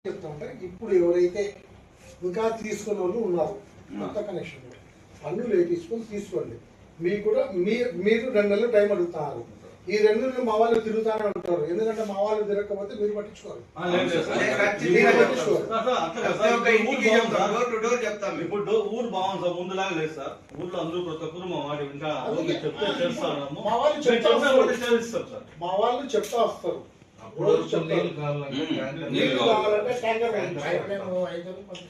చెప్తుంటే ఇప్పుడు ఎవరైతే ఇంకా తీసుకున్న వాళ్ళు ఉన్నారు కొత్త కనెక్షన్ పన్నులు వేయించుకొని తీసుకోండి. మీకు కూడా మీరు 2 నెలలు టైం అడుగుతున్నారు. ఈ 2 నెలలు మా వాళ్ళు తిరుగుతానే ఉంటారు. ఎందుకంటే మా వాళ్ళు తిరగకపోతే మీరు పట్టించుకోవాలి. ఇప్పుడు ఊరు బాగుంది సార్, ముందులాగా లేదు సార్. ఊర్లో అందరూ ప్రతి ఒక్కరు మా మాట ఇంకా చేస్తాము. మా వాళ్ళు చెప్తా వస్తారు.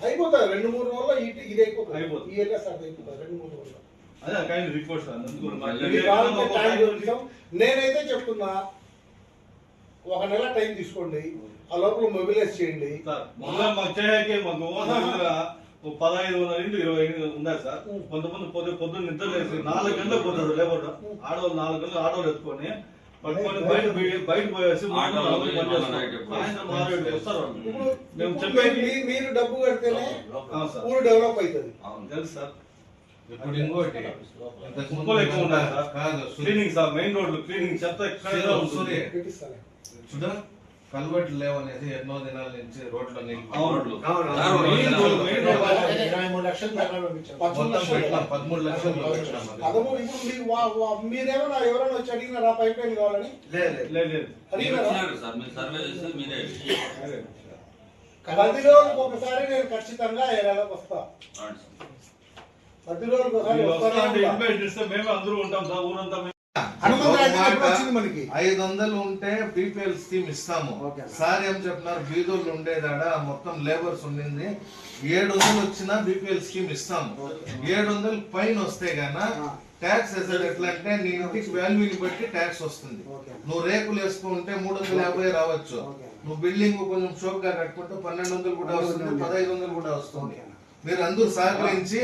అయిపోతాయి 2-3 రోజుల్లో ఇది అయిపోతుంది. ఈ ఏరియా సార్ అయిపోతుంది 2-3 రోజుల్లో. నేనైతే చెప్తున్నా 1 నెల టైం తీసుకోండి. ఆ లోపల మొబిలైజ్ చేయండి. 15-20 ఉన్నాయి సార్. కొంతమంది పొద్దున్న నిద్ర లేసి 4 గంటలకు పోతారు లేబర్. ఆడవాళ్ళు 4 గంటలు ఆడవాళ్ళు ఎత్తుకొని పట్టుకొని బయట పోయేసి మీరు డబ్బు కడితేనే ఊరు డెవలప్ అవుతుంది. తెలుసు సార్. ఇప్పుడు ఇంకోటి ఎక్కువ ఉండాలి సార్. క్లీనింగ్ సార్, మెయిన్ రోడ్లు క్లీనింగ్ చెత్త చూడ కల్వర్ట్లు లేవనేసి ఎన్నో దినాల నుంచి రోడ్ల నీళ్ళు 13 లక్షలు మీరేమన్నా ఎవరైనా వచ్చి అడిగినారా పైప్ లైన్ కావాలని? లేదు. 10 రోజులకు ఒకసారి నేను ఖచ్చితంగా ఏరియాలోకి వస్తా. 10 రోజులకు ఒకసారి మేము అందరూ ఉంటాం సార్. ఊరంతా 500 ఉంటే బీపీఎల్ స్కీమ్ ఇస్తాము. సార్ ఏం చెప్పినారు, బీదోళ్ళు ఉండేదాడ మొత్తం లేబర్స్ ఉండింది. 700 వచ్చినా బీపీఎల్ స్కీమ్ ఇస్తాము. 700 పైన వస్తే గానా ట్యాక్స్ వేసేది ఎట్లా అంటే నీ ఇంటికి వాల్యూని బట్టి ట్యాక్స్ వస్తుంది. నువ్వు రేకులు వేసుకుంటే 350 రావచ్చు. నువ్వు బిల్డింగ్ కొంచెం షోక్ గా కట్టుకుంటే 1200 కూడా వస్తుంది, 1500 కూడా వస్తుంది. మీరు అందరూ సహకరించి